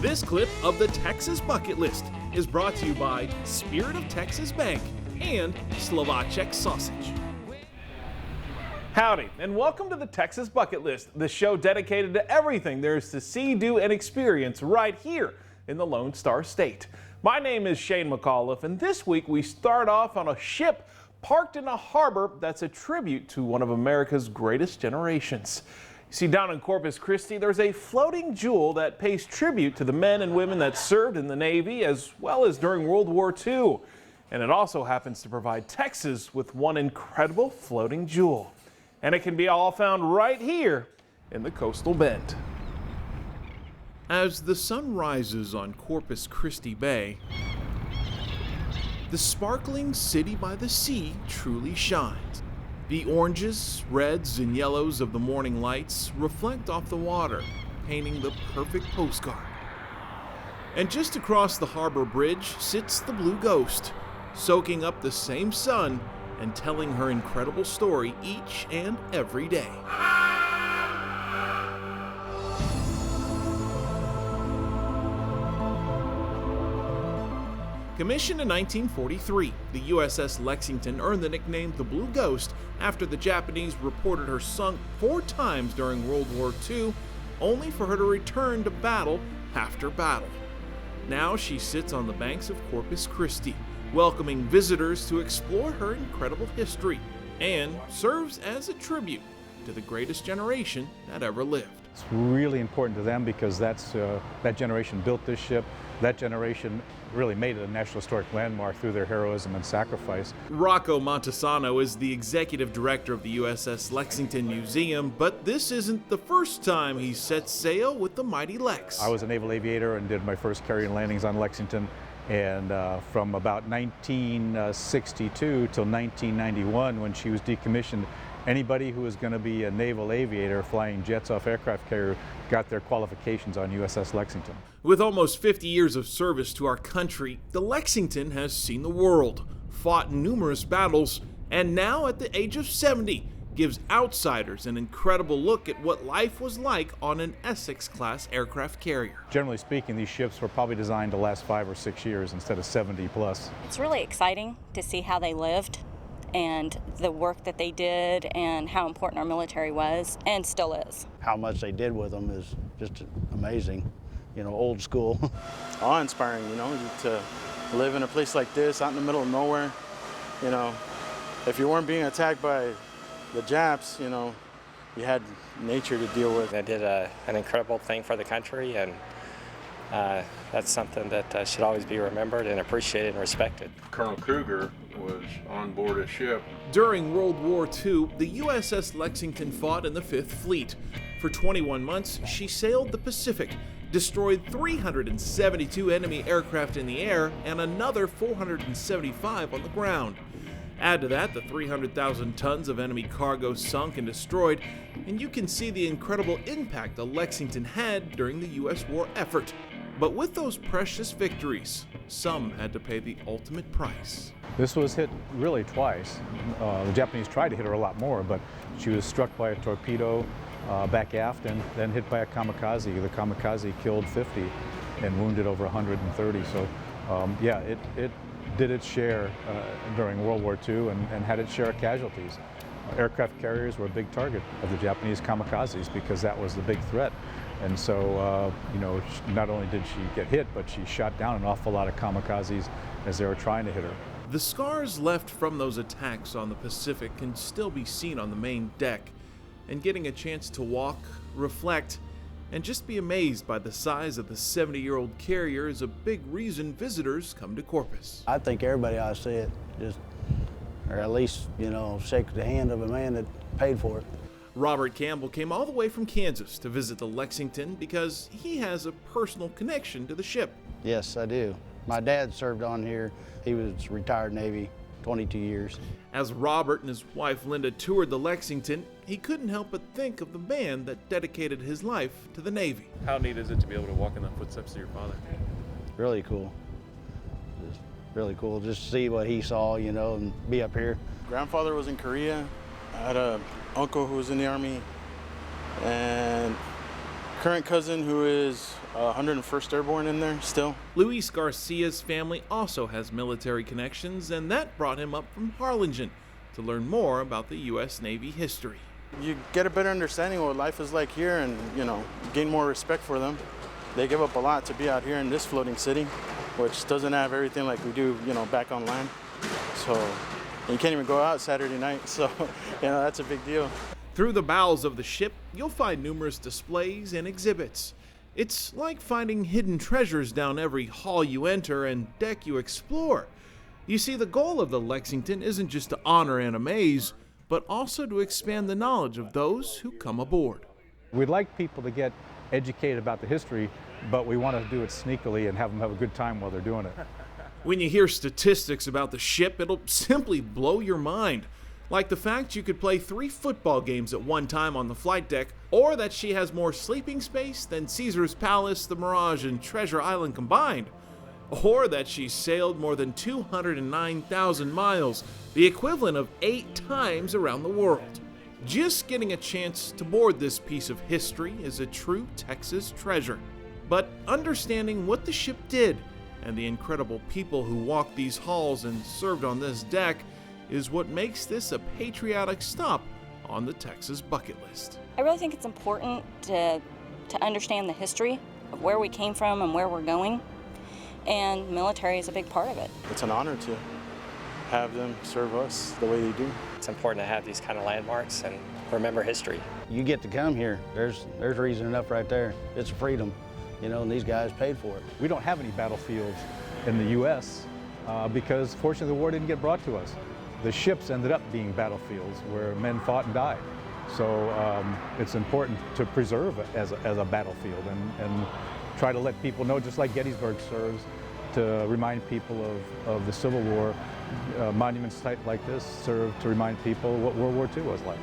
This clip of the Texas Bucket List is brought to you by Spirit of Texas Bank and Slovacek Sausage. Howdy, and welcome to the Texas Bucket List, the show dedicated to everything there is to see, do, and experience right here in the Lone Star State. My name is Shane McAuliffe, and this week we start off on a ship parked in a harbor that's a tribute to one of America's greatest generations. You see, down in Corpus Christi, there's a floating jewel that pays tribute to the men and women that served in the Navy as well as during World War II. And it also happens to provide Texas with one incredible floating jewel. And it can be all found right here in the Coastal Bend. As the sun rises on Corpus Christi Bay, the sparkling city by the sea truly shines. The oranges, reds, and yellows of the morning lights reflect off the water, painting the perfect postcard. And just across the harbor bridge sits the Blue Ghost, soaking up the same sun and telling her incredible story each and every day. Commissioned in 1943, the USS Lexington earned the nickname the Blue Ghost after the Japanese reported her sunk 4 times during World War II, only for her to return to battle after battle. Now she sits on the banks of Corpus Christi, welcoming visitors to explore her incredible history, and serves as a tribute to the greatest generation that ever lived. It's really important to them because that generation built this ship. That generation really made it a National Historic Landmark through their heroism and sacrifice. Rocco Montesano is the executive director of the USS Lexington Museum, but this isn't the first time he set sail with the mighty Lex. I was a naval aviator and did my first carry and landings on Lexington, and from about 1962 till 1991, when she was decommissioned, anybody who was going to be a naval aviator flying jets off aircraft carrier got their qualifications on USS Lexington. With almost 50 years of service to our country, the Lexington has seen the world, fought numerous battles, and now at the age of 70, gives outsiders an incredible look at what life was like on an Essex-class aircraft carrier. Generally speaking, these ships were probably designed to last 5 or 6 years instead of 70 plus. It's really exciting to see how they lived and the work that they did and how important our military was and still is. How much they did with them is just amazing, you know, old school. Awe-inspiring, you know, to live in a place like this, out in the middle of nowhere. You know, if you weren't being attacked by the Japs, you know, you had nature to deal with. They did an incredible thing for the country, and that's something that should always be remembered and appreciated and respected. Colonel Kruger was on board a ship. During World War II, the USS Lexington fought in the 5th Fleet. For 21 months, she sailed the Pacific, destroyed 372 enemy aircraft in the air and another 475 on the ground. Add to that the 300,000 tons of enemy cargo sunk and destroyed, and you can see the incredible impact the Lexington had during the U.S. war effort. But with those precious victories, some had to pay the ultimate price. This was hit really twice. The Japanese tried to hit her a lot more, but she was struck by a torpedo back aft and then hit by a kamikaze. The kamikaze killed 50 and wounded over 130. So yeah, it did its share during World War II and had its share of casualties. Aircraft carriers were a big target of the Japanese kamikazes because that was the big threat. And so, you know, not only did she get hit, but she shot down an awful lot of kamikazes as they were trying to hit her. The scars left from those attacks on the Pacific can still be seen on the main deck, and getting a chance to walk, reflect, and just be amazed by the size of the 70-year-old carrier is a big reason visitors come to Corpus. I think everybody ought to see it, or at least, you know, shake the hand of a man that paid for it. Robert Campbell came all the way from Kansas to visit the Lexington because he has a personal connection to the ship. Yes, I do. My dad served on here. He was retired Navy, 22 years. As Robert and his wife Linda toured the Lexington, he couldn't help but think of the man that dedicated his life to the Navy. How neat is it to be able to walk in the footsteps of your father? Really cool. Just really cool just to see what he saw, you know, and be up here. Grandfather was in Korea. I had a uncle who was in the Army, and current cousin who is 101st Airborne in there still. Luis Garcia's family also has military connections, and that brought him up from Harlingen to learn more about the U.S. Navy history. You get a better understanding of what life is like here and, gain more respect for them. They give up a lot to be out here in this floating city, which doesn't have everything like we do, back on land. So you can't even go out Saturday night, so, that's a big deal. Through the bowels of the ship, you'll find numerous displays and exhibits. It's like finding hidden treasures down every hall you enter and deck you explore. You see, the goal of the Lexington isn't just to honor and amaze, but also to expand the knowledge of those who come aboard. We'd like people to get educated about the history, but we want to do it sneakily and have them have a good time while they're doing it. When you hear statistics about the ship, it'll simply blow your mind. Like the fact you could play 3 football games at one time on the flight deck, or that she has more sleeping space than Caesar's Palace, the Mirage, and Treasure Island combined. Or that she sailed more than 209,000 miles, the equivalent of 8 times around the world. Just getting a chance to board this piece of history is a true Texas treasure. But understanding what the ship did and the incredible people who walked these halls and served on this deck is what makes this a patriotic stop on the Texas bucket list. I really think it's important to understand the history of where we came from and where we're going, and military is a big part of it. It's an honor to have them serve us the way they do. It's important to have these kind of landmarks and remember history. You get to come here, there's reason enough right there. It's a freedom, and these guys paid for it. We don't have any battlefields in the U.S. Because fortunately the war didn't get brought to us. The ships ended up being battlefields where men fought and died. So it's important to preserve it as a battlefield and try to let people know, just like Gettysburg serves to remind people of the Civil War. Monuments like this serve to remind people what World War II was like.